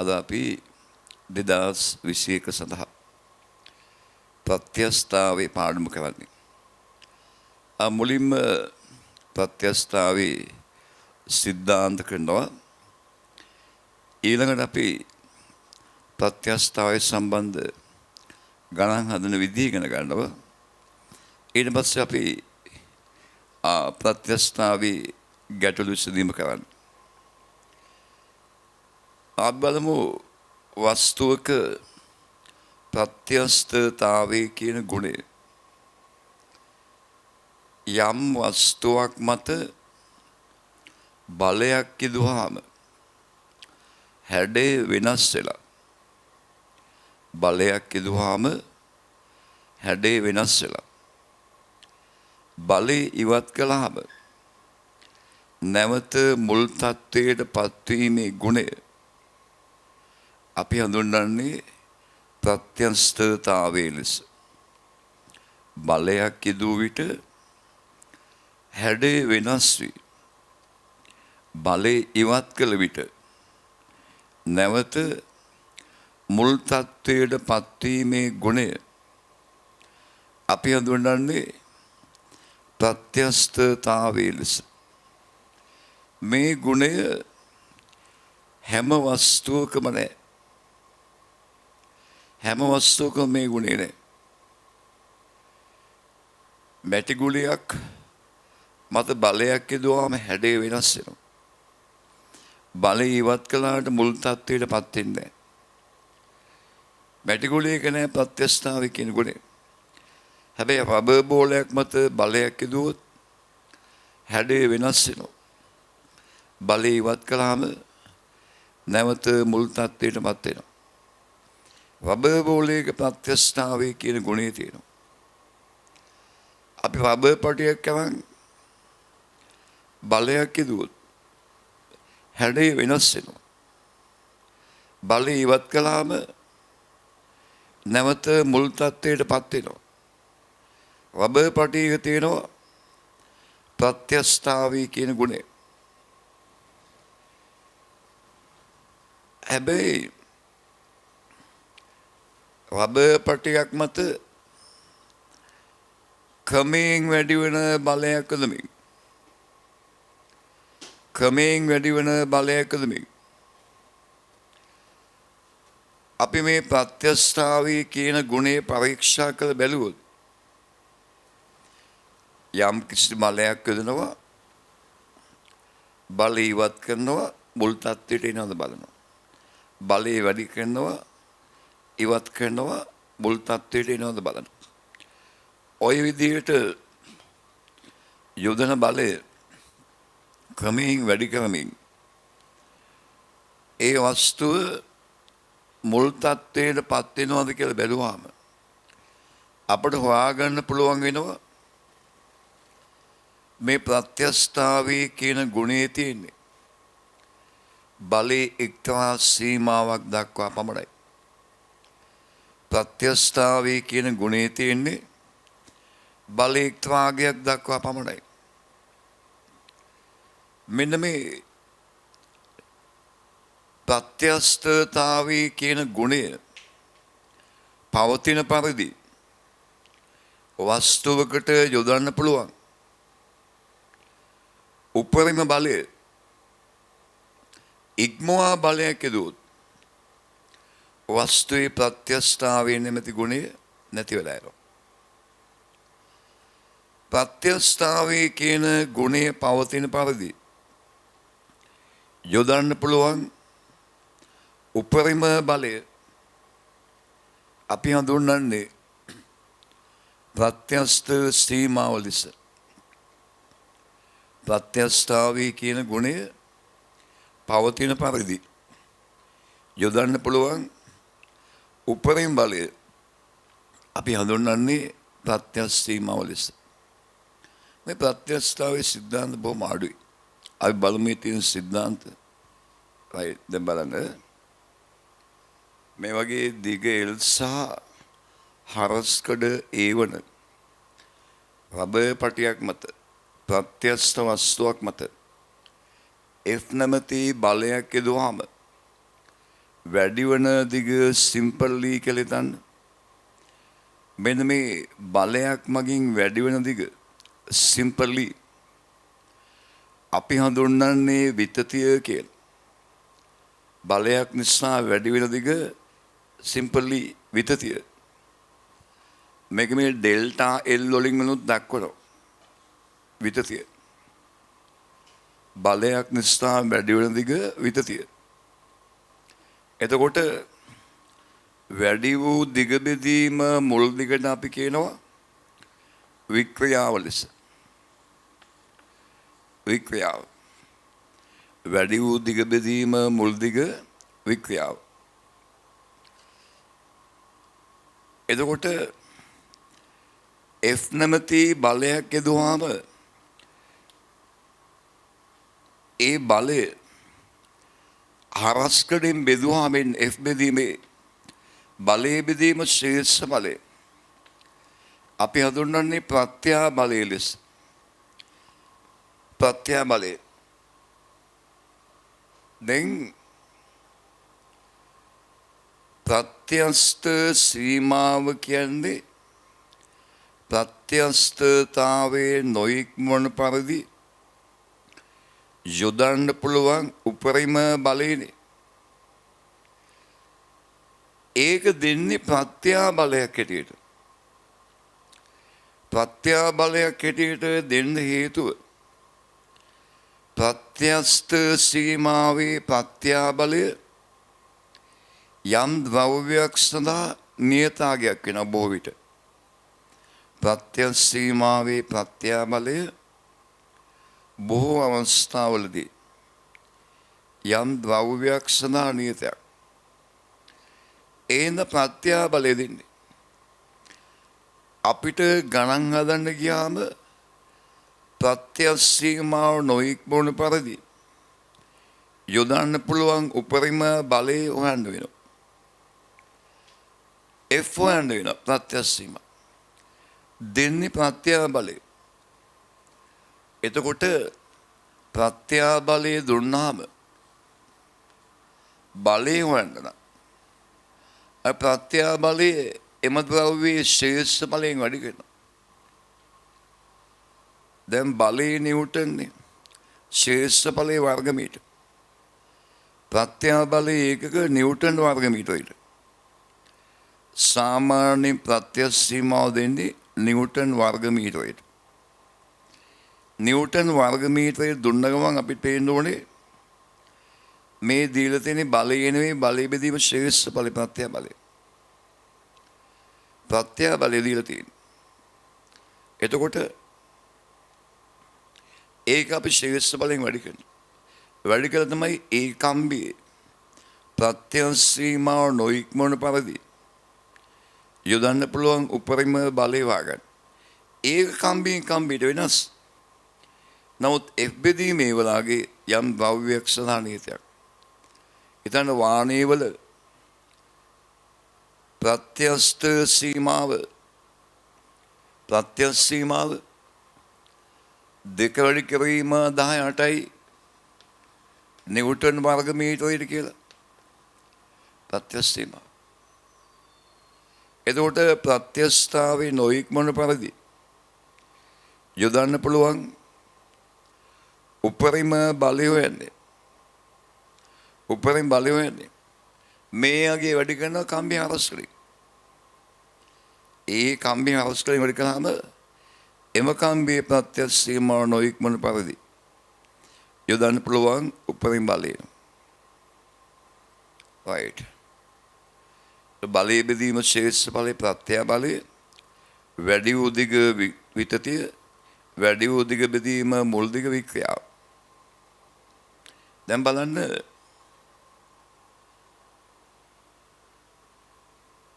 අද අපි 2021 සඳහා ප්‍රත්‍යස්ථාවේ පාඩම කරන්නේ. මුලින්ම ප්‍රත්‍යස්ථාවේ සිද්ධාන්ත කරනවා. ඊළඟට අපි ප්‍රත්‍යස්ථාවේ සම්බන්ධ ගණන් හදන විදිහ ඉගෙන ගන්නවා. ඊට පස්සේ අපි ප්‍රත්‍යස්ථාවේ ගැටලු විසඳීම කරන්නේ. අපි බලමු වස්තුවක ප්‍රත්‍යස්ථතාවයේ කියන ගුණය. යම් වස්තුවක් මත බලයක් යදුවාම හැඩය වෙනස් වෙලා. බලයක් යදුවාම හැඩය වෙනස් වෙලා. බලය ඉවත් කළාම නැවත මුල් තත්වයට පත්වීමේ ගුණය අපි හඳුන්වන්නේ ප්‍රත්‍යස්ථතාවයේ ලෙස. බලයක් යදූ විට හැඩය වෙනස් වී බලය ඉවත් කළ විට නැවත මුල් තත්වයට පත්වීමේ ගුණය අපි හඳුන්වන්නේ ප්‍රත්‍යස්ථතාවයේ ලෙස. මේ ගුණය හැම වස්තුවකම නැහැ. හැම වස්තුවකම මේ ගුණය නැහැ. මැටි ගුලියක් මත බලයක් යදුවාම හැඩය වෙනස් වෙනවා. බලය ඉවත් කළාට මුල් තත්වයට පත් වෙන්නේ නැහැ. මැටි ගුලියක නැහැ ප්‍රත්‍යස්ථාවේ කියන ගුණය. හැබැයි රබර් බෝලයක් මත බලයක් යදුවොත් හැඩය වෙනස් වෙනවා. බලය ඉවත් කළාම නැවත මුල් තත්වයට පත් වෙනවා. රබර් බෝලයක ප්‍රත්‍යස්ථාවේ කියන ගුණය තියෙනවා. අපි රබර් පටියක් කවන් බලයක් යදුවොත් හැඩය වෙනස් වෙනවා. බලය ඉවත් කළාම නැවත මුල් තත්වයට පත් වෙනවා. රබර් පටියක තියෙනවා ප්‍රත්‍යස්ථාවේ කියන ගුණය. හැබැයි රබර් පටියක් මත ක්‍රමයෙන් වැඩි වෙන බලයක් යොදමින් අපි මේ ප්‍රත්‍යස්ථාවේ කියන ගුණය පරීක්ෂා කළ බැලුවොත් යම් කිසි බලයක් යොදනවා බලය ඉවත් කරනවා මුල් තත්ත්වයට එනවද බලනවා. බලය වැඩි කරනවා ඉවත් කරනවා මුල් තත්ත්වයට එනවද බලනවා. ඔය විදිහට යොදන බලය ක්‍රමයෙන් වැඩි කරමින් ඒ වස්තුව මුල් තත්ත්වයට පත් වෙනවද කියලා බැලුවාම අපට හොයාගන්න පුළුවන් වෙනවා මේ ප්‍රත්‍යස්ථාවේ කියන ගුණයේ තියෙන්නේ බලයේ එක්තරා සීමාවක් දක්වා පමණයි. ප්‍රත්‍යස්ථාවේ කියන ගුණයේ තියෙන්නේ බලයේ එක්තරාගයක් දක්වා පමණයි. මෙන්න මේ ප්‍රත්‍යස්ථතාවයේ කියන ගුණය පවතින පරිදි වස්තුවකට යොදන්න පුළුවන් උපරිම බලය ඉක්මවා බලයක් යදුවොත් වස්තුවේ ප්‍රත්‍යස්ථාවයේ නැමැති ගුණය නැති වෙලා යනවා. ප්‍රත්‍යස්ථාවයේ කියන ගුණය පවතින පරිදි යොදන්න පුළුවන් උපරිම බලය අපි හඳුන්වන්නේ ප්‍රත්‍යස්ථ සීමාව ලෙස. ප්‍රත්‍යස්ථාවයේ කියන ගුණය පවතින පරිදි යොදන්න පුළුවන් උපරිම බලය අපි හඳුන්වන්නේ ප්‍රත්‍යස්ථ සීමාව ලෙස. මේ ප්‍රත්‍යස්ථාවේ සිද්ධාන්ත බොහොම අඩුයි. අපි බලමු මේ තියෙන සිද්ධාන්ත. දැන් බලන්න මේ වගේ දිග එල් සහ හරස්කඩ ඒවන රබර් පටියක් මත ප්‍රත්‍යස්ථ වස්තුවක් මත F නැමැති බලයක් යදුවාම වැඩි වන දිග සිම්පල්ලි කියලා හිතන්න. මෙන්න මේ බලයක් මගින් වැඩි වෙන දිග සිම්පල්ලි අපි හඳුන්වන්නේ විතතිය කියලා. බලයක් නිසා වැඩි වෙන දිග සිම්පල්ලි විතතිය. මේක මේ ඩෙල්ටා එල් වලින් උනුත් දක්වනවා. විතතිය. බලයක් නිසා වැඩි වෙන දිග විතතිය. එතකොට වැඩි වූ දිග බෙදීම මුල් දිගට අපි කියනවා වික්‍රියාව ලෙස. වික්‍රියාව. වැඩි වූ දිග බෙදීම මුල් දිග වික්‍රියාව. එතකොට F නැමැති බලයක් යදුවාම ඒ බලය හරස්කඩෙන් බෙදුවාමෙන් F බෙදීමේ බලයේ බෙදීම ශ්‍රේෂ්ඨ බලය. අපි හඳුන්වන්නේ ප්‍රත්‍යා බලය ලෙස. ප්‍රත්‍යා බලය. දැන් ප්‍රත්‍යස්ත සීමාව කියන්නේ ප්‍රත්‍යස්තතාවයේ නොඉක්මවන පරිදි යොදන්න පුළුවන් උපරිම බලයනේ. ඒක දෙන්නේ ප්‍රත්‍යා බලයක් හැටියට. ප්‍රත්‍යා බලයක් හැටියට දෙන්න හේතුව ප්‍රත්‍යස්ත සීමාවේ ප්‍රත්‍යා බලය යම් ද්‍රව්‍යයක් සඳහා නියතාගයක් වෙන බොහෝ විට. ප්‍රත්‍යස්ත සීමාවේ ප්‍රත්‍යා බලය බොහෝ අවස්ථාවලදී යම් ද්‍රව්‍යයක් සඳහා නියතයක්. ඒන ප්‍රත්‍යා බලය දෙන්නේ. අපිට ගණන් හදන්න ගියාම ප්‍රත්‍යස්ත සීමාව නොඉක්මවන පරිදි යොදන්න පුළුවන් උපරිම බලය හොයන්න වෙනවා. F හොයන්න වෙනවා ප්‍රත්‍යස්ත සීමා. දෙන්නේ ප්‍රත්‍යා බලය. එතකොට ප්‍රත්‍යා බලය දුන්නාම බලය හොයන්න නම් ප්‍රත්‍යා බලයේ එම ද්‍රව්‍යයේ ශ්‍රේෂ්ඨ බලයෙන් වැඩි කරනවා. දැන් බලයේ නිව්ටන්නේ ශ්‍රේෂ්ඨ බලයේ වර්ගමීටර. ප්‍රත්‍යා බලයේ ඒකක නිව්ටන් වර්ගමීටරයට. සාමාන්‍ය ප්‍රත්‍යස්ත සීමාව දෙන්නේ නිව්ටන් වර්ගමීටරයට. නිව්ටන් වර්ගමීටරය දුන්න ගමන් අපිට පේන්න ඕනේ මේ දීලා තියෙන බලය නෙවෙයි බලය බෙදීම ශ්‍රේෂ්ඨ බලය ප්‍රත්‍යා බලය. ප්‍රත්‍යා බලය දීලා තියෙන්නේ. එතකොට ඒක අපි ශ්‍රේෂ්ඨ බලයෙන් වැඩි කරනවා. වැඩි කළා තමයි ඒ කම්බියේ ප්‍රත්‍යස්ත සීමාව නොඉක්මවන පරිදි යොදන්න පුළුවන් උපරිම බලය වාගන්න. ඒක කම්බියෙන් කම්බියට වෙනස්. නමුත් F බෙදීමේ වලාගේ යම් ද්‍රව්‍යයක් සඳහා නියතයක්. හිතන්න වාහනේ වල ප්‍රත්‍යස්ත සීමාව දෙක වැඩි කිරීම 18යි නිව්ටන් වර්ගමීටරයට කියලා. ප්‍රත්‍යස්ත සීමාව. එතකොට ප්‍රත්‍යස්තතාවේ නොඉක්මවන පරිදි යොදන්න පුළුවන් උපරිම බලය හොයන්නේ. උපරිම බලය හොයන්නේ. මේ යගේ වැඩි කරන කම්බි හරස් වලින්. ඒ කම්බි හරස් වලින් වැඩි කළාම එම කම්බියේ ප්‍රත්‍යස්ත සීමාව නොඉක්මවන පරිදි යොදන්න පුළුවන් උපරිම බලය. right. බලය බෙදීම ශ්‍රේෂ්ඨ බලය ප්‍රත්‍යා බලය වැඩි වූ දිග විතතිය වැඩි වූ දිග බෙදීම මුල් දිග වික්‍රියාව. දැන් බලන්න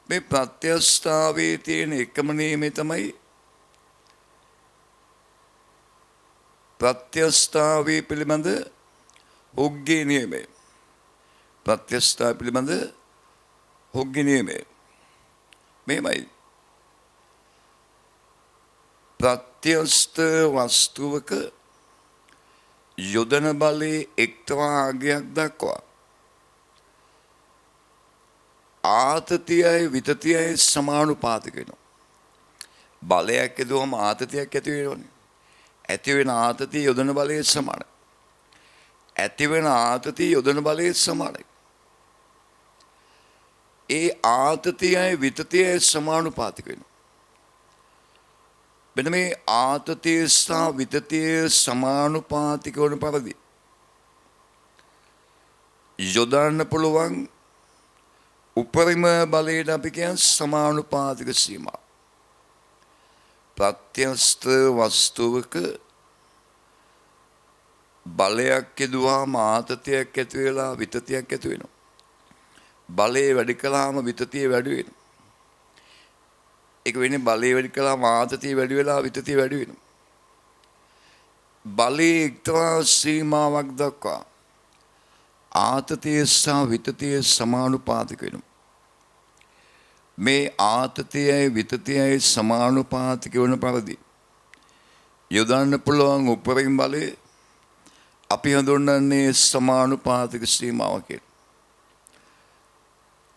මේ ප්‍රත්‍යස්ථාවේ තියෙන එකම නියමය තමයි ප්‍රත්‍යස්ථාවේ පිළිබඳ හුග්ගේ නියමය. ප්‍රත්‍යස්ථාව පිළිබඳ හුග්ගේ නියමය. මෙහෙමයි. ප්‍රත්‍යස්ත වස්තුවක යොදන බලයේ එක්තරා අගයක් දක්වා ආතතියයි විතතියයි සමානුපාතික වෙනවා. බලයක් යදුවම ආතතියක් ඇති වෙනවනේ. ඇති වෙන ආතතිය යොදන බලයේ සමානයි. ඇති වෙන ආතතිය යොදන බලයේ සමානයි. ඒ ආතතියයි විතතියයි සමානුපාතික වෙනවා. මෙන්න මේ ආතතිය සහ විතතිය සමානුපාතික වන පරිදි යොදන්න පුළුවන් උපරිම බලයට අපි කියන සමානුපාතික සීමා. ප්‍රත්‍යස්ත වස්තුවක බලයක් යදුවාම ආතතියක් ඇති වෙලා විතතියක් ඇති වෙනවා. බලය වැඩි කළාම විතතිය වැඩි වෙනවා. ඒක වෙන්නේ බලය වැඩි කළාම ආතතිය වැඩි වෙලා විතතිය වැඩි වෙනවා. බලයේ එක්තරා සීමාවක් දක්වා ආතතිය සහ විතතිය සමානුපාතික වෙනවා. මේ ආතතියයි විතතියයි සමානුපාතික වන පරිදි යොදන්න පුළුවන් උපරිම බලය අපි හඳුන්වන්නේ සමානුපාතික සීමාව කියලා.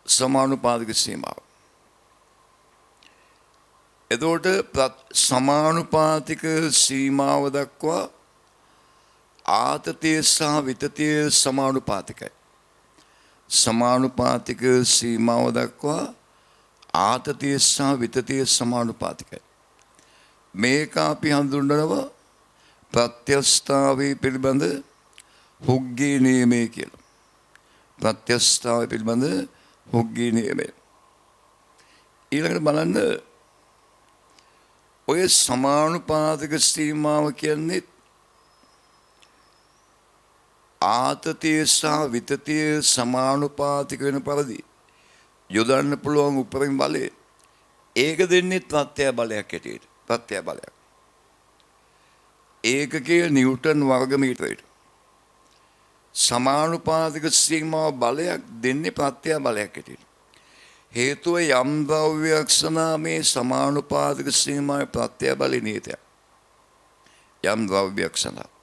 සමානුපාතික සීමාව. එතකොට සමානුපාතික සීමාව දක්වා ආතතිය සහ විතතිය සමානුපාතිකයි. සමානුපාතික සීමාව දක්වා ආතතිය සහ විතතිය සමානුපාතිකයි. මේක අපි හඳුන්වනවා ප්‍රත්‍යස්ථාවේ පිළිබඳ හුග්ගේ නියමය කියලා. ප්‍රත්‍යස්ථාවේ පිළිබඳ හුග්ගේ නියමය. ඊළඟට බලන්න ඔය සමානුපාතික සීමාව කියන්නේ ආතතිය සහ විතතිය සමානුපාතික වෙන පරිදි යොදන්න පුළුවන් උපරිම බලය ඒක දෙන්නේ ප්‍රත්‍ය බලයක් හැටියට. ප්‍රත්‍ය බලයක්. ඒකකයේ නිව්ටන් වර්ග මීටරයට. සමානුපාතික සීමාව බලයක් දෙන්නේ ප්‍රත්‍ය බලයක් හැටියට. හේතුව යම් ද්‍රව්‍යයක් සනාමේ සමානුපාතික සීමාවේ ප්‍රත්‍ය බලය නියතයක්. යම් ද්‍රව්‍යයක් සනා.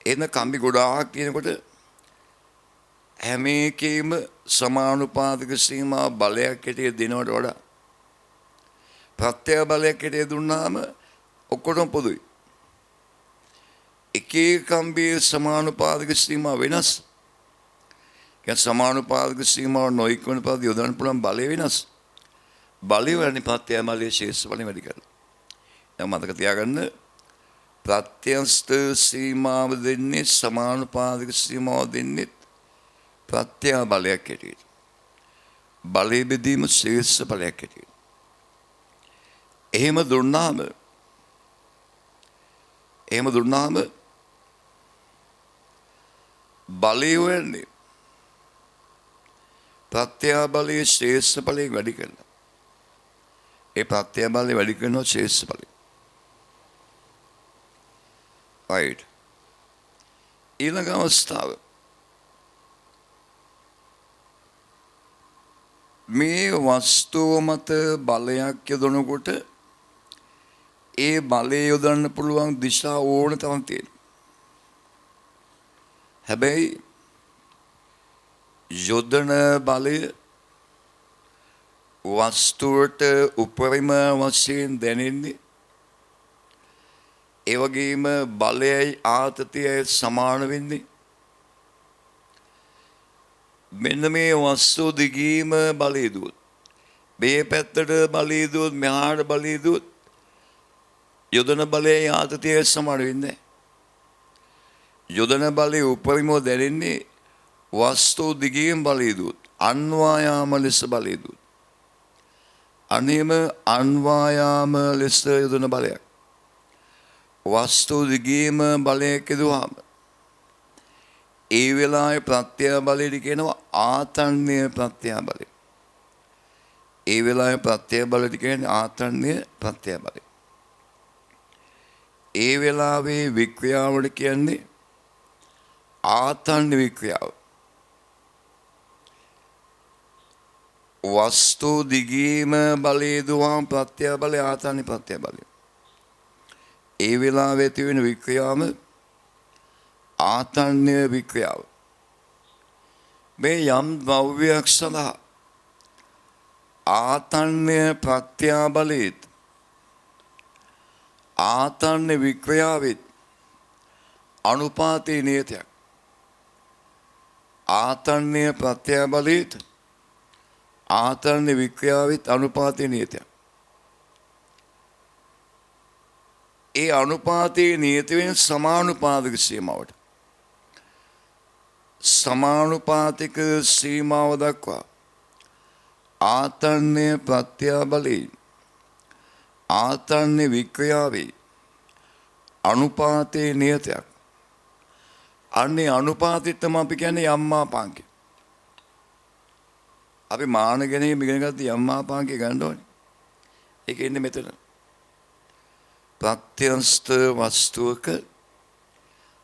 එන කම්බි ගොඩාක් කියනකොට හැම එකේම සමානුපාතික සීමාව බලයක් හැටියට දෙනවට වඩා ප්‍රත්‍ය බලයක් හැටියට දුන්නාම ඔක්කොටම පොදුයි. එක එක කම්බියේ සමානුපාතික සීමාව වෙනස්. කියන්නේ සමානුපාතික සීමාව නොයික් වෙන පරිදි යොදන්න පුළුවන් බලය වෙනස්. බලය වලින් ප්‍රත්‍ය බලයේ ශේෂ බලය වැඩි කරනවා. දැන් මතක තියාගන්න ප්‍රත්‍යස්ත සීමාව දෙන්නේ සමානුපාතික සීමාව දෙන්නේ ප්‍රත්‍ය බලයක් හැටියට. බලය බෙදීම ශේෂ බලයක් හැටියට. එහෙම දුන්නාම බලය වෙන්නේ ප්‍රත්‍ය බලයේ ශේෂ බලයෙන් වැඩි කරනවා. ඒ ප්‍රත්‍ය බලය වැඩි කරනවා ශේෂ බලය. right. ඊළඟ අවස්ථාව මේ වස්තුව මත බලයක් යොදනකොට ඒ බලය යොදන්න පුළුවන් දිශා ඕන තරම් තියෙනවා. හැබැයි යොදන බලය වස්තුවට උපරිම වශයෙන් දැනෙන්නේ ඒ වගේම බලයයි ආතතියයි සමාන වෙන්නේ මෙන්න මේ වස්තුව දිගීම බලය දුවොත් මේ පැත්තට බලය දුවොත් මෙහාට බලය දුවොත් යොදන බලයයි ආතතියයි සමාන වෙන්නේ යොදන බලය උපරිමව දැනෙන්නේ වස්තුව දිගීම බලය දුවොත් අන්වායාම ලෙස බලය දුවොත් අනේම අන්වායාම ලෙස යොදන බලයක් වස්තුව දිගීම බලයක් යදුවාම ඒ වෙලාවේ ප්‍රත්‍ය බලයට කියනවා ආතන්‍ය ප්‍රත්‍ය බලය. ඒ වෙලාවේ ප්‍රත්‍ය බලයට කියන්නේ ආතන්‍ය ප්‍රත්‍ය බලය. ඒ වෙලාවේ වික්‍රියාවට කියන්නේ ආතන්‍ය වික්‍රියාව. වස්තු දිගීම බලය දුවාම ප්‍රත්‍ය බලය ආතන්‍ය ප්‍රත්‍ය බලය. ඒ වෙලාවේ ඇති වෙන වික්‍රියාවම ආතන්‍ය වික්‍රියාව. මේ යම් ද්‍රව්‍යයක් සඳහා ආතන්‍ය ප්‍රත්‍යාබලෙත් ආතන්‍ය වික්‍රියාවෙත් අනුපාතේ නියතයක්. ආතන්‍ය ප්‍රත්‍යාබලෙත් ආතන්‍ය වික්‍රියාවෙත් අනුපාතේ නියතයක්. ඒ අනුපාතයේ නියත වෙන සමානුපාතික සීමාවට. සමානුපාතික සීමාව දක්වා ආතන්‍ය ප්‍රත්‍යාබලේ ආතන්‍ය වික්‍රියාවේ අනුපාතයේ නියතයක්. අන්නේ අනුපාතෙත් තමයි අපි කියන්නේ යම්මාපාංකය. අපි මාන ගැනීම ඉගෙන ගත්තී යම්මාපාංකය ගන්න ඕනේ. ඒක ඉන්නේ මෙතන. ප්‍රත්‍යස්ත වස්තුවක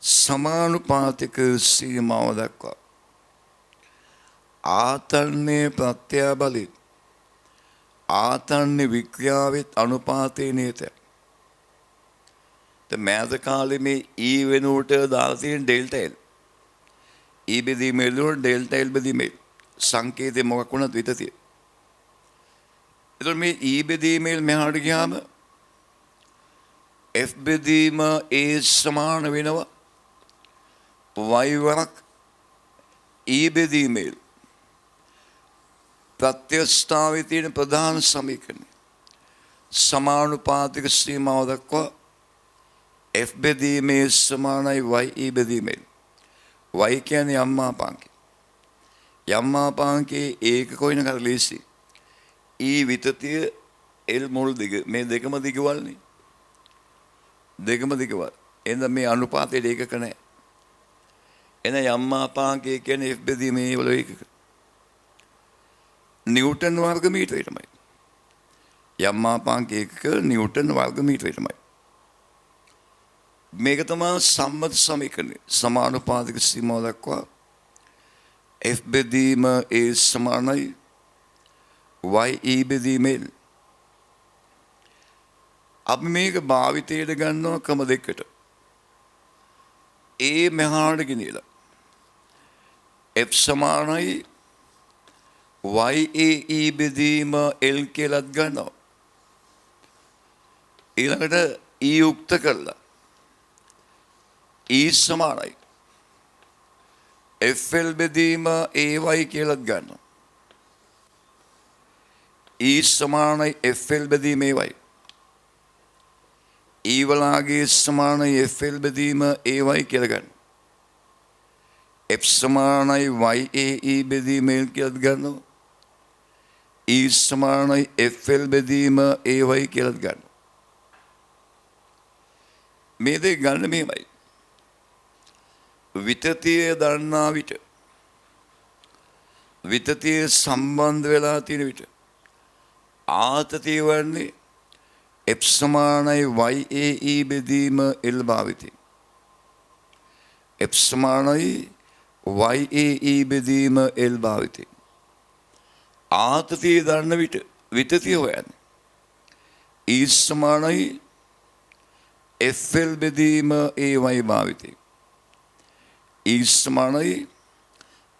සමානුපාතික සීමාව දක්වා ආතන්‍ය ප්‍රත්‍යාබලෙත් ආතන්‍ය වික්‍රියාවෙත් අනුපාතේ නියතයි. මෑත කාලේ මේ ඊ වෙනුවට දාලා තියෙන ඩෙල්ටා එල්. ඊ බෙදීමේ වල ඩෙල්ටා එල් බෙදීමේ සංකේතය මොකක් වුණත් විතතිය. එතකොට මේ ඊ බෙදීමේ මෙහාට ගියාම F බෙදීම A සමාන වෙනවා y වරක් E බෙදීමේ ප්‍රත්‍යස්ථාවේ තියෙන ප්‍රධාන සමීකරණය සමානුපාතික සීමාව දක්වා F බෙදීමේ සමානයි y E බෙදීමේ. y කියන්නේ යම්මාපාංකය. යම්මාපාංකයේ ඒක කොයින කර ලීසි. E විතතිය L මුල් දිග මේ දෙකම දිගවල්නේ. දෙකම දිගවල්. එහෙනම් මේ අනුපාතයේ ඒකක නැහැ. එන යම්මාපාංකය කියන්නේ F බෙදීමේ වල ඒකක. නිව්ටන් වර්ග මීටරය තමයි. යම්මාපාංකය ඒකක නිව්ටන් වර්ග මීටරය තමයි. මේක තමයි සම්මත සමීකරණය. සමානුපාතික සීමාව දක්වා F බෙදීම A සමානයි y E බෙදීමේ. අපි මේක භාවිතයට ගන්නවා ක්‍රම දෙකකට. A මෙහාට ගෙනියලා F සමානයි y A E බෙදීම L කියලාත් ගන්නවා. ඊළඟට E යුක්ත කරලා E සමානයි FL බෙදීම AY කියලාත් ගන්නවා. E සමානයි FL බෙදීම AY. E වලාගේ සමානයි FL බෙදීම AY කියලා ගන්න. F සමානයි YAE බෙදීම L කියලාත් ගන්නවා. E සමානයි FL බෙදීම AY කියලාත් ගන්නවා. මේ දෙක ගන්න මෙහෙමයි. විතතිය දන්නා විට විතතිය සම්බන්ධ වෙලා තියෙන විට ආතතිය වන්නේ F සමානයි YAE බෙදීම L භාවිතය. F සමානයි YAE බෙදීම L භාවිතය. ආතතිය දන්න විට විතතිය හොයන්නේ E සමානයි FL බෙදීම AY භාවිතය. E සමානයි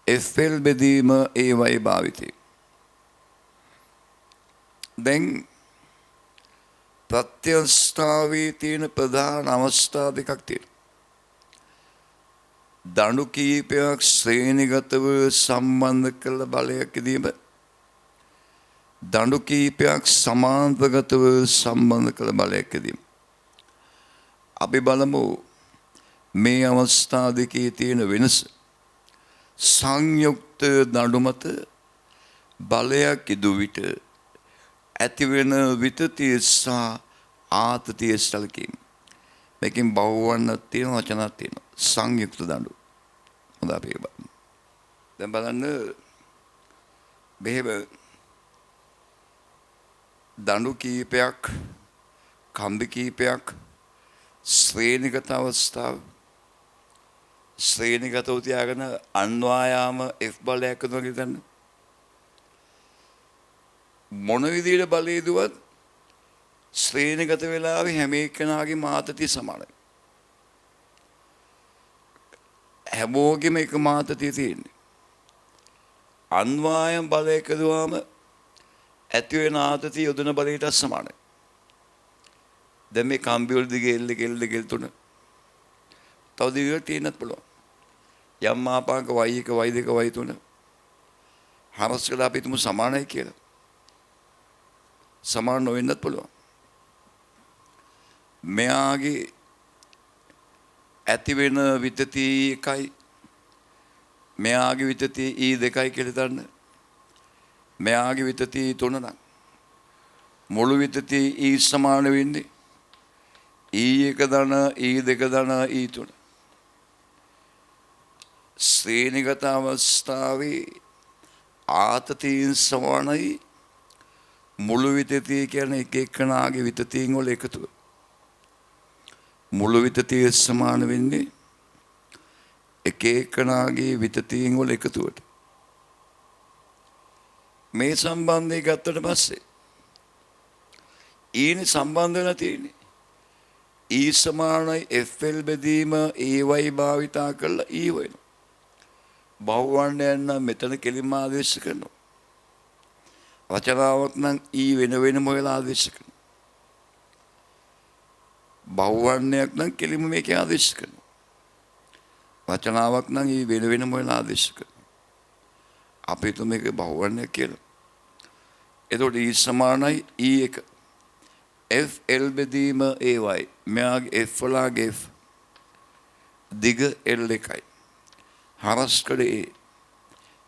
FL බෙදීම AY භාවිතය. දැන් ප්‍රත්‍යස්ථාවේ තියෙන ප්‍රධාන අවස්ථා දෙකක් තියෙනවා. දණු කීපයක් ශ්‍රේණිගතව සම්බන්ධ කළ බලයක් දීම. දණු කීපයක් සමාන්තරගතව සම්බන්ධ කළ බලයක් දීම. අපි බලමු මේ අවස්ථා දෙකේ තියෙන වෙනස. සංයුක්ත දඬු මත බලයක් ඉදු විට ඇතිවෙන විතතිය සහ ආතතිය සැලකීම. මේකෙන් බහුවන්නක් තියෙනවා වචනක් තියෙනවා. සංයුක්ත දඬු. හොඳ අපි බලමු. දැන් බලන්න මෙහෙම දඬු කීපයක් කම්බි කීපයක් ශ්‍රේණිගත අවස්ථාව ශ්‍රේණිගතව තියාගෙන අන්වායාම F බලයක් කරනවා කියන මොන විදිහට බලය දුවත් ශ්‍රේණිගත වෙලාවේ හැම එකනාගේ මාතතිය සමානයි. හැමෝගෙම එක මාතතිය තියෙන්නේ. අන්වායම් බලයක දුවාම ඇති වෙන ආතතිය යොදන බලයට සමානයි. දැන් මේ කම්බිවල දිගේ එල්ල තුන තව දිගට තියෙන්නත් පුළුවන්. යම් මාපාංක y1 y2 y3 හරස් කළා අපි තුමු සමානයි කියලා. සමාන නොවෙන්නත් පුළුවන්. මෙයාගේ ඇති වෙන විතති එකයි මෙයාගේ විතති e2යි කියලා ගන්න. මෙයාගේ විතති 3 නම් මුළු විතති e සමාන වෙන්නේ e1 ධන e2 ධන e3. ශ්‍රේණිගත අවස්ථාවේ ආතතීන් සමානයි මුළු විතතිය කියන්නේ එක එකනාගේ විතතීන් වල එකතුව. මුළු විතතිය සමාන වෙන්නේ එක එකනාගේ විතතීන් වල එකතුවට. මේ සම්බන්ධය ගත්තට පස්සේ ඊනේ සම්බන්ධ වෙලා තියෙන්නේ E සමානයි FL බෙදීම AY භාවිතා කරලා E වෙනවා. බහුවර්ණයන් නම් මෙතන කෙලින්ම ආදේශ කරනවා. රචනාවක් නම් E වෙන වෙනම වෙලා ආදේශ කරනවා. බහුවර්ණයක් නම් කෙලින්ම මේකේ ආදේශ කරනවා. රචනාවක් නම් E වෙන වෙනම වෙලා ආදේශ කරනවා. අපි හිතමු මේක බහුවර්ණයක් කියලා. එතකොට E සමානයි E1 FL බෙදීම AY මෙයාගේ F වලගේ F දිග L1යි. හරස්කඩේ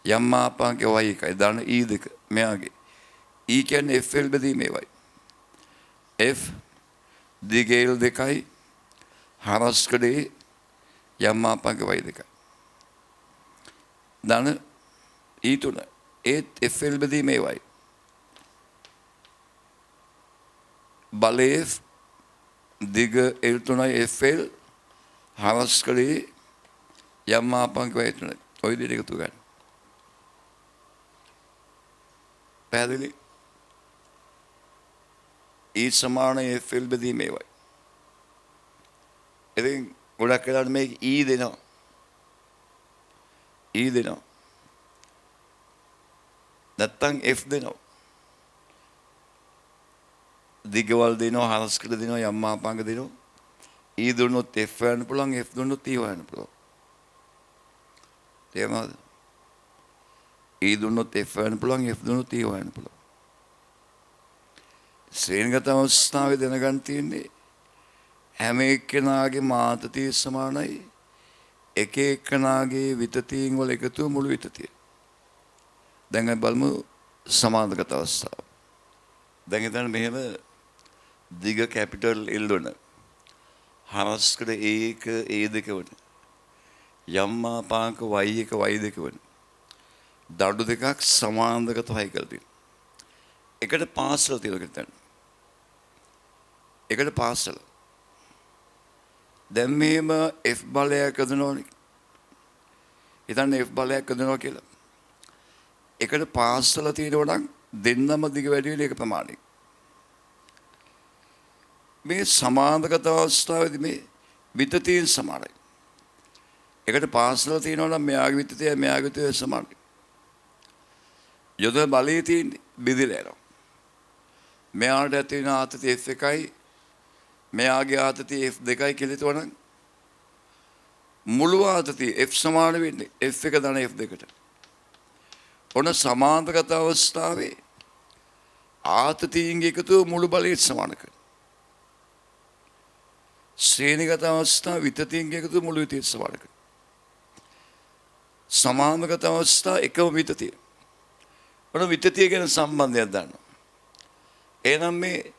යම් මාපාංක y1යි ධන e2 මෙයාගේ e කියන්නේ fl බෙදීම ඒවයි f දිග l2යි හරස්කඩේ යම් මාපාංක y2යි ධන e3 ඒත් fl බෙදීම ඒවයි බලය f දිග l3යි fl හරස්කඩේ යම් මාපාංක y3 ඔය දෙක එකතු ගන්න. පැහැදිලි? E සමාන FL බෙදීම ඒවයි. ඉතින් ගොඩක් වෙලාවට මේක E දෙනවා. E දෙනවා. නැත්තම් F දෙනවා. දිගවල් දෙනවා, හරස්කඩ දෙනවා, යම් මාපාංක දෙනවා. E දුන්නොත් F හොයන්න පුළුවන්, F දුන්නොත් E හොයන්න පුළුවන්. තේරුණාද? E දුන්නොත් F හොයන්න පුළුවන්, F දුන්නොත් E හොයන්න පුළුවන්. ශ්‍රේණිගත අවස්ථාවේ දැනගන්න තියෙන්නේ හැම එක්කෙනාගේ මාතතිය සමානයි එක එක්කෙනාගේ විතතීන් වල එකතුව මුළු විතතිය. දැන් අපි බලමු සමානගත අවස්ථාව. දැන් හිතන්න මෙහෙම දිග කැපිටල් L වන හරස්කඩ A1 A2 වන යම් මාපාංක y1 y2 වන දඩු දෙකක් සමාන්තරගතවයි කියලා තියෙනවා. එකට පාසල තියෙනවා කියලා හිතන්න. එකට පාසල. දැන් මෙහෙම F බලයක් හදනවනේ. හිතන්න F බලයක් හදනවා කියලා. එකට පාසල තියෙනවා නම් දෙන්නම දිග වැඩි වෙන එක ප්‍රමාණය. මේ සමාන්තරගත අවස්ථාවේදී මේ විතතියෙන් සමානයි. එකට පාසල තියෙනවා නම් මෙයාගේ විතතිය මෙයාගේ විතතිය සමානයි. යොද බලයේ තියෙන බෙදලා යනවා. මෙයාට ඇති වෙන ආතතිය F1යි මෙයාගේ ආතතිය F2යි කියලා හිතුවනම් මුළු ආතතිය F සමාන වෙන්නේ F1 ධන F2ට. ඔන්න සමාන්තරගත අවස්ථාවේ ආතතියින්ගේ එකතුව මුළු බලයට සමාන කරනවා. ශ්‍රේණිගත අවස්ථාව විතතියින්ගේ එකතුව මුළු විතතියට සමාන කරනවා. සමාන්තරගත අවස්ථාව එකම විතතිය. ඔන්න විතතිය ගැන සම්බන්ධයක් ගන්නවා. එහෙනම් මේ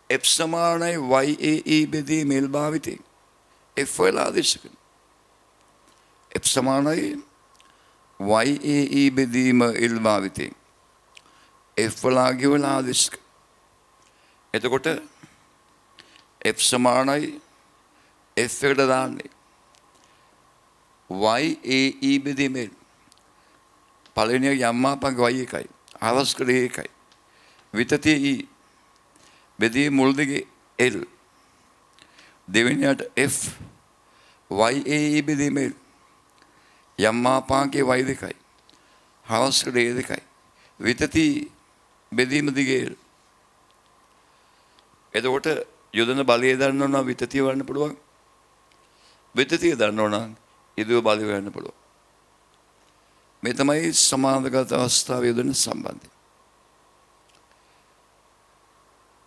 F සමානයි YAE බෙදීම L භාවිතයෙන් F වල ආදේශ කරනවා. F සමානයි YAE බෙදීම L භාවිතයෙන් F වල ආගිවල ආදේශ කරනවා. එතකොට F සමානයි F එකට දාන්නේ YAE බෙදීම L. පළවෙනි එක යම් මාපංක y1යි හරස්කඩ a1යි විතතිය E බෙදීම මුල් දිගේ L. දෙවෙනියට F YAE බෙදීම L. යම් මාපාංකයේ y2යි හවස්කට ඒ දෙකයි. විතති බෙදීම දිගේ. එතකොට යොදන බලය දන්නව නම් විතතිය වන්න පුළුවන්. විතතිය දන්නව නම් ඉදුව බලය වන්න පුළුවන්. මේ තමයි සමාන්තරගත අවස්ථාව යොදන සම්බන්ධය.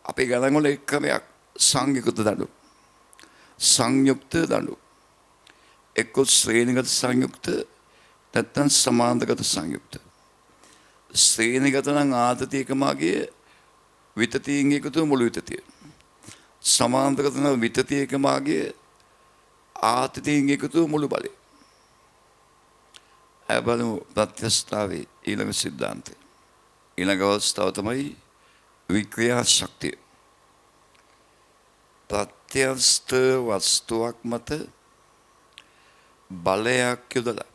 අපේ ගණන් වල එක් ක්‍රමයක් සංයුක්ත දඬු. සංයුක්ත දඬු. එක්ක ශ්‍රේණිගත සංයුක්ත නැත්නම් සමාන්තරගත සංයුක්ත. ශ්‍රේණිගත නම් ආතතිය එකමාගේ විතතියෙන් එකතු මුළු විතතිය. සමාන්තරගත නම් විතතිය එකමාගේ ආතතියෙන් එකතු මුළු බලය. බලමු ප්‍රත්‍යස්ථාවේ ඊළඟ සිද්ධාන්තය. ඊළඟ අවස්ථාව තමයි වික්‍රියා ශක්තිය. ප්‍රත්‍යස්ථ වස්තුවක් මත බලයක් යොදලා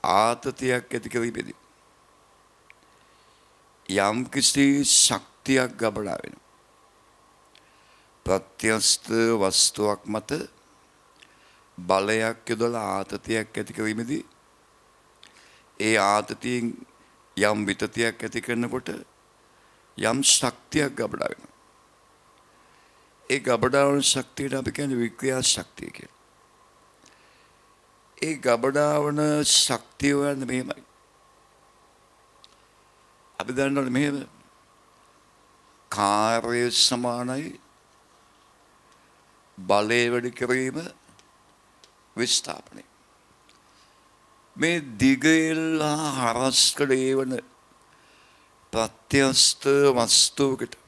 ආතතියක් ඇති කිරීමේදී යම් කිසි ශක්තියක් ගබඩා වෙනවා. ප්‍රත්‍යස්ථ වස්තුවක් මත බලයක් යොදලා ආතතියක් ඇති කිරීමේදී ඒ ආතතියෙන් යම් විතතියක් ඇති කරනකොට යම් ශක්තියක් ගබඩා වෙනවා. ඒ ගබඩා වන ශක්තියට අපි කියන්නේ වික්‍රියා ශක්තිය කියලා. ඒ ගබඩා වන ශක්තිය වන්නේ මෙහෙමයි. අපි දන්නවනේ මෙහෙම කාර්ය සමානයි බලය වැඩි කිරීම විස්ථාපනය. මේ දිගෙල්ලා හරස්කඩ ඒවන ප්‍රත්‍යස්ථ වස්තුවකට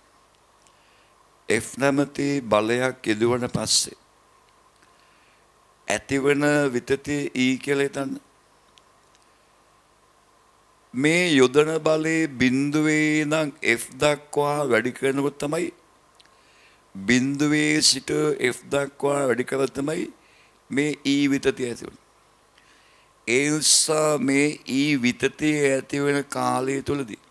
F නැමැති බලයක් යෙදුවන පස්සේ ඇතිවන විතතිය E කියලා හිතන්න. මේ යොදන බලයේ බිඳුවේ ඉඳන් F දක්වා වැඩි කරනකොට තමයි බිඳුවේ සිට F දක්වා වැඩි කරලා තමයි මේ E විතතිය ඇති වෙන්නේ. ඒ නිසා මේ E විතතිය ඇති වෙන කාලය තුලදී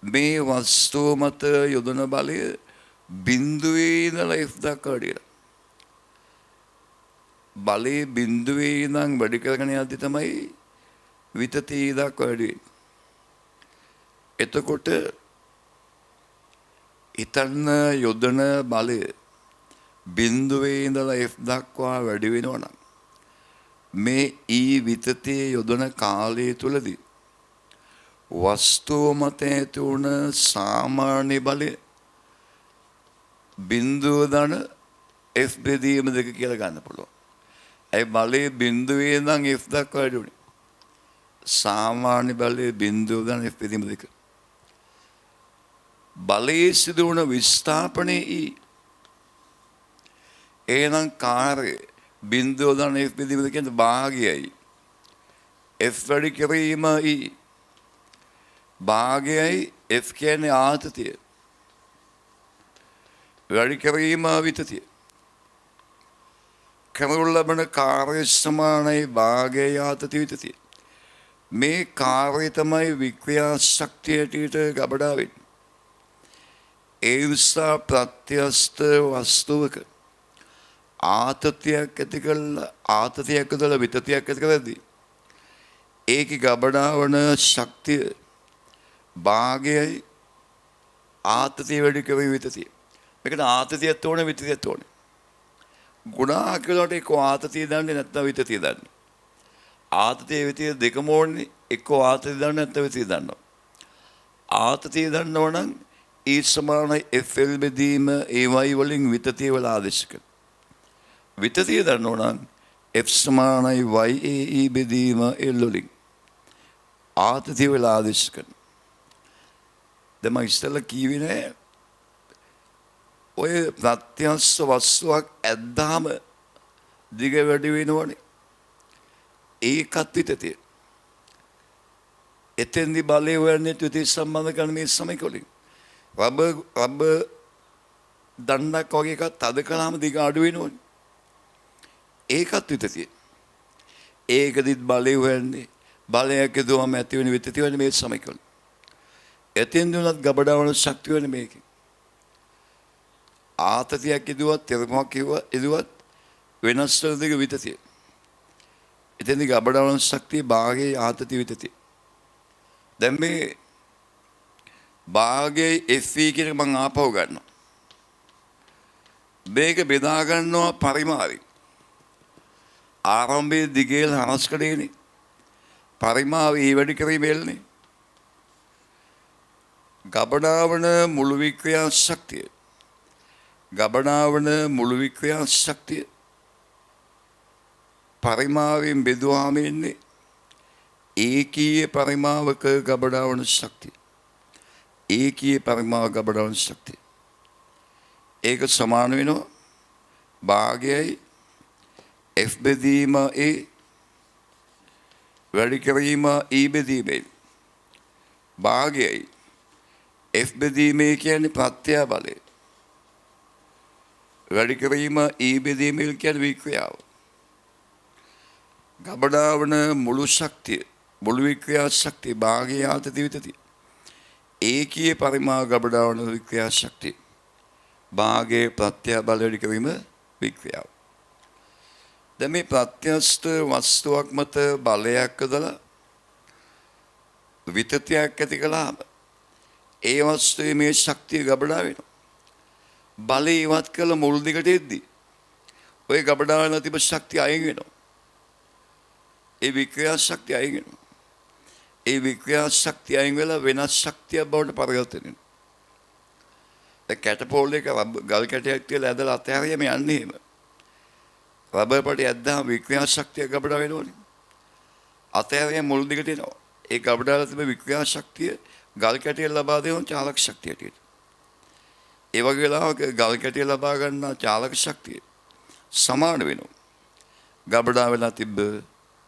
මේ වස්තුව මත යොදන බලය බිඳුවේ ඉඳලා F දක්වා වැඩි කරනවා. බලයේ බිඳුවේ ඉඳන් වැඩි කරගෙන යද්දි තමයි විතතිය දක්වා වැඩි වෙන්නේ. එතකොට හිතන්න යොදන බලය බිඳුවේ ඉඳලා F දක්වා වැඩි වෙනවා නම් මේ E විතතිය යොදන කාලය තුලදී වස්තුව මත ඇති වුණ සාමාන්‍ය බලය බිඳුව දන F බෙදීම දෙක කියලා ගන්න පුළුවන්. ඒ බලයේ බිඳුවේ ඉඳන් F දක්වා වැඩි වුණේ. සාමාන්‍ය බලයේ බිඳුව දන F බෙදීම දෙක. බලයේ සිදු වුණ විස්ථාපනයේ E. එහෙනම් කාර්ය බිඳුව දන F බෙදීම දෙක කියන්නේ භාගයයි. F වැඩි කිරීම E. භාගයයි F කියන්නේ ආතතිය. වැඩි කිරීම විතතිය. කරනු ලබන කාර්ය සමානයි භාගය ආතතිය විතතිය. මේ කාර්යය තමයි වික්‍රියා ශක්තියට ගබඩා වෙන්නේ. ඒ නිසා ප්‍රත්‍යස්ථ වස්තුවක ආතතියක් ඇති කළා ආතතියක් ඇදලා විතතියක් ඇති කරද්දී ඒකේ ගබඩා වන ශක්තිය භාගයයි ආතතිය වැඩි කරේ විතතිය. මේකට ආතතියක් ඕනේ විතතියක් ඕනේ. ගුණාක වලට එක්ක ආතතිය දන්නේ නැත්නම් විතතිය දන්නේ. ආතතිය විතතිය දෙකම ඕනේ. එක්ක ආතතිය දන්නේ නැත්නම් විතතිය දන්නවා. ආතතිය දන්නව නම් E සමානයි FL බෙදීම AY වලින් විතතිය වල ආදේශ කරනවා. විතතිය දන්නව නම් F සමානයි YAE බෙදීම L වලින් ආතතිය වල ආදේශ කරනවා. දැන් මම ඉස්සෙල්ලා කියවේ නෑ ඔය ප්‍රත්‍යස්ස වස්තුවක් ඇද්දාම දිග වැඩි වෙනවනේ. ඒකත් විතතිය. එතෙන්දි බලය හොයන්නේ විතතිය සම්බන්ධ කරන මේ සමීකරණය. රබ දණ්ඩක් වගේ එකක් තද කළාම දිග අඩු වෙනවනේ. ඒකත් විතතිය. ඒකදිත් බලය හොයන්නේ බලයක් යදුවම ඇති වෙන විතතිය වෙන මේ සමීකරණය. එතෙන්දි උනත් ගබඩා වන ශක්තිය වෙන මේකේ. ආතතියක් යදුවත් තෙරමක් යදුවත් වෙනස් වෙන දෙක විතතිය. එතෙන්දී ගබඩාවන ශක්තිය භාගයේ ආතති විතති. දැන් මේ භාගයේ FV කියන එක මම ආපහු ගන්නවා. මේක බෙදා ගන්නවා පරිමාවෙන්. ආරම්භයේ දිගේල හරස්කඩේනේ. පරිමාව ඒ වැඩි කිරීමෙල්නේ. ගබඩාවන මුළු වික්‍රියා ශක්තිය. ගබඩාවන මුළු වික්‍රියා ශක්තිය පරිමාවෙන් බෙදුවාම එන්නේ ඒකීය පරිමාවක ගබඩාවන ශක්තිය. ඒකීය පරිමාව ගබඩාවන ශක්තිය. ඒක සමාන වෙනවා භාගයයි F බෙදීම A වැඩි කිරීම E බෙදීමෙන්. භාගයයි F බෙදීම A කියන්නේ ප්‍රත්‍ය බලය. වැඩි කිරීම E බෙදීම L කියන්නේ වික්‍රියාව. ගබඩාවන මුළු ශක්තිය මුළු වික්‍රියා ශක්තිය භාගයේ ආතති විතති. ඒකීය පරිමාව ගබඩාවන වික්‍රියා ශක්තිය. භාගයේ ප්‍රත්‍ය බල වැඩි කිරීම වික්‍රියාව. දැන් මේ ප්‍රත්‍යස්ත වස්තුවක් මත බලයක් යොදලා විතතියක් ඇති කළාම ඒ වස්තුවේ මේ ශක්තිය ගබඩා වෙනවා. බලය ඉවත් කළ මුල් දිගට එද්දී ඔය ගබඩාවල තිබෙන ශක්තිය අයින් වෙනවා. ඒ වික්‍රියා ශක්තිය අයින් වෙනවා. ඒ වික්‍රියා ශක්තිය අයින් වෙලා වෙනස් ශක්තියක් බවට පරිවර්තනය වෙනවා. දැන් කැටපෝල් එක ගල් කැටයක් තියලා ඇදලා අතහැරියම යන්නේ එහෙම. රබර් පටි ඇද්දාම වික්‍රියා ශක්තිය ගබඩා වෙනවනේ. අතහැරියම මුල් දිගට එනවා. ඒ ගබඩාවල තිබෙන වික්‍රියා ශක්තිය ගල් කැටයෙන් ලබා දෙන චාලක ශක්තිය ඇටියට. ඒ වගේ වෙලාවක ගල් කැටය ලබා ගන්නා චාලක ශක්තිය සමාන වෙනවා ගබඩා වෙලා තිබ්බ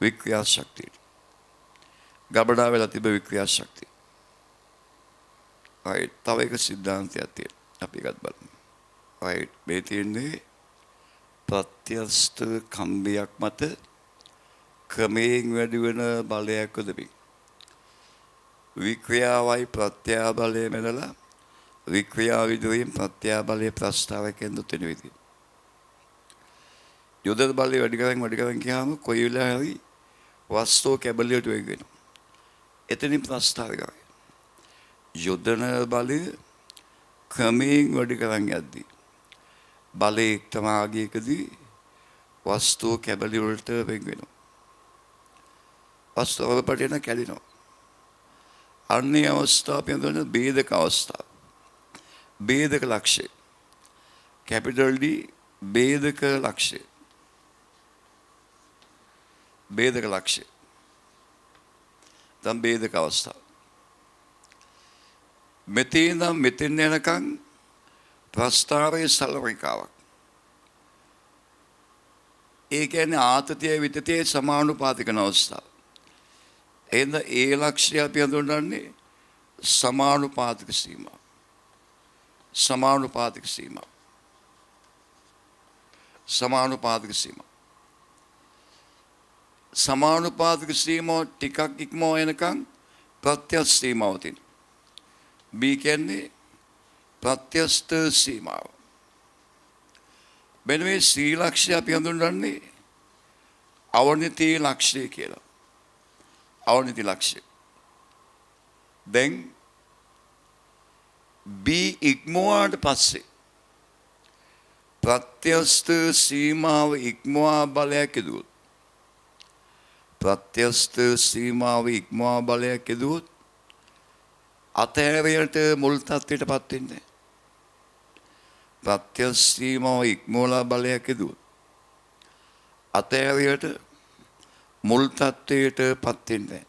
වික්‍රියා ශක්තියට. ගබඩා වෙලා තිබ්බ වික්‍රියා ශක්තිය. right තව එක සිද්ධාන්තයක් තියෙනවා. අපි එකත් බලමු. right මේ තියෙන්නේ ප්‍රත්‍යස්ත කම්බියක් මත ක්‍රමයෙන් වැඩි වෙන බලයක් උදෙමින් වික්‍රියාවයි ප්‍රත්‍යාබලය මැදලා වික්‍රියා විදුලියෙන් ප්‍රත්‍යාබලයේ ප්‍රස්තාවකෙන් දුතින විදිහ. යොදන බලය වැඩි කරන් ගියාම කොයි වෙලාවෙ වස්තුව කැබලියට වෙග වෙනවා. එතනින් ප්‍රස්තාවය ගන්නවා. යොදන බලය ක්‍රමයෙන් වැඩි කරන් යද්දී බලයේ එක්තමාගයකදී වස්තුව කැබලි වලට වෙග වෙනවා. වස්තුව වලට කැඩෙනවා. අන්නේ අවස්ථාව පිළිබඳ බේදක අවස්ථාව. බේදක ලක්ෂය. කැපිටල් D බේදක ලක්ෂය. බේදක ලක්ෂය. දැන් බේදක අවස්ථාව. මෙතන මෙතෙන් යනකම් ප්‍රස්ථාරයේ සලරිකාවක්. ඒ කියන්නේ ආතතිය විතතිය සමානුපාතික අවස්ථාව. එහෙනම් ඒ ලක්ෂ්‍ය අපි හඳුන්වන්නේ සමානුපාතික සීමා. සමානුපාතික සීමා. සමානුපාතික සීමා. සමානුපාතික සීමාව ටිකක් ඉක්මව යනකම් ප්‍රත්‍යස්ත සීමාව තියෙනවා. B කියන්නේ ප්‍රත්‍යස්ත සීමාව. මෙන්න මේ C ලක්ෂ්‍ය අපි හඳුන්වන්නේ අවනති ලක්ෂ්‍ය කියලා. අවනති ලක්ෂ්‍ය. දැන් B ඉක්මවාට පස්සේ ප්‍රත්‍යස්ත සීමාව ඉක්මවා බලයක් යදුවොත් ප්‍රත්‍යස්ත සීමාව ඉක්මවා බලයක් යදුවොත් අතහැරියට මුල් තත්ත්වයටපත් වෙන්නේ. ප්‍රත්‍යස්ත සීමාව ඉක්මවලා බලයක් යදුවොත් අතහැරියට මුල් තත්ත්වයටපත් වෙන්නේ.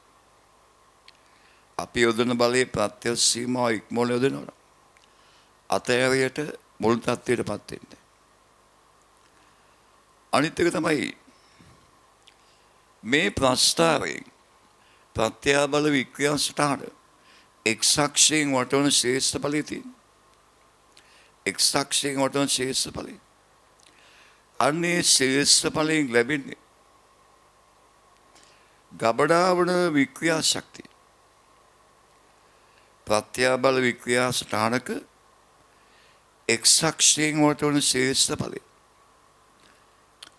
අපි යොදන බලයේ ප්‍රත්‍යස්ත සීමාව ඉක්මවලා යොදනවා. අතහැරියට මුල් තත්ත්වයටපත් වෙන්නේ. අනිත් එක තමයි මේ ප්‍රස්ථාරයෙන් ප්‍රත්‍යාබල වික්‍රියා සටහන x අක්ෂයෙන් වටවන ශේෂ්ඨඵලය තියෙනවා. x අක්ෂයෙන් වටවන ශේෂ්ඨඵලය. අන්නේ ශේෂ්ඨඵලයෙන් ලැබෙන්නේ ගබඩාවන වික්‍රියා ශක්තිය. ප්‍රත්‍යාබල වික්‍රියා සටහනක x අක්ෂයෙන් වටවන ශේෂ්ඨඵලය.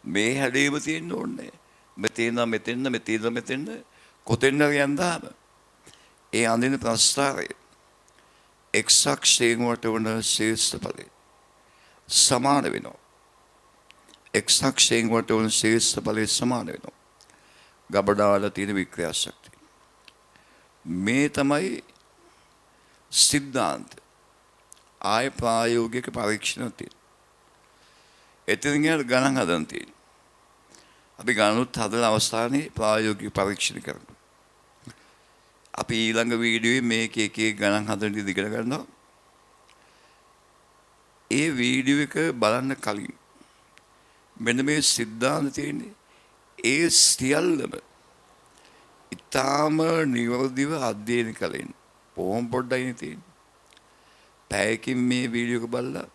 මේ හැඩේම තියෙන්න ඕනේ. මෙතෙන්න කොතෙන්ද යන්දාම ඒ අඳින ප්‍රස්තාවය එක්සක් ශේගුවට වන ශේෂ්ඨ ඵලය සමාන වෙනවා. එක්සක් ශේගුවට වන ශේෂ්ඨ ඵලය සමාන වෙනවා. ගබඩාවල තියෙන වික්‍රියා ශක්තිය. මේ තමයි සිද්ධාන්ත. ආය ප්‍රායෝගික පරීක්ෂණ තියෙන. එතනින් යන ගණන් හදන්න තියෙන. අපි ගණනුත් හදන අවස්ථාවේ ප්‍රායෝගික පරීක්ෂණ කරනවා. අපි ඊළඟ වීඩියෝවේ මේක එක ගණන් හදන්න ඉගෙන ගන්නවා. ඒ වීඩියෝ එක බලන්න කලින් මෙන්න මේ සිද්ධාන්ත තියෙන්නේ ඒ සියල්ලම ඊටාම නිවර්දිව අධ්‍යයනය කලින් පොම් පොඩ්ඩයි තියෙන්නේ. පැයකින් මේ වීඩියෝ එක බලලා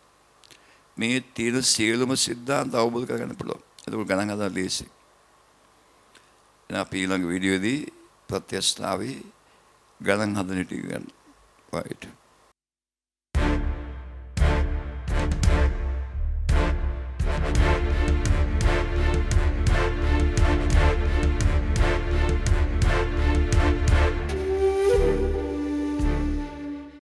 මේ තියෙන සියලුම සිද්ධාන්ත අවබෝධ කරගන්න පුළුවන්. ඒක ගණන් හදන්න ලේසියි. එහෙනම් අපි ඊළඟ වීඩියෝදී ප්‍රත්‍යස්ථාවේ ගණන් හදන ටික ගන්න. right.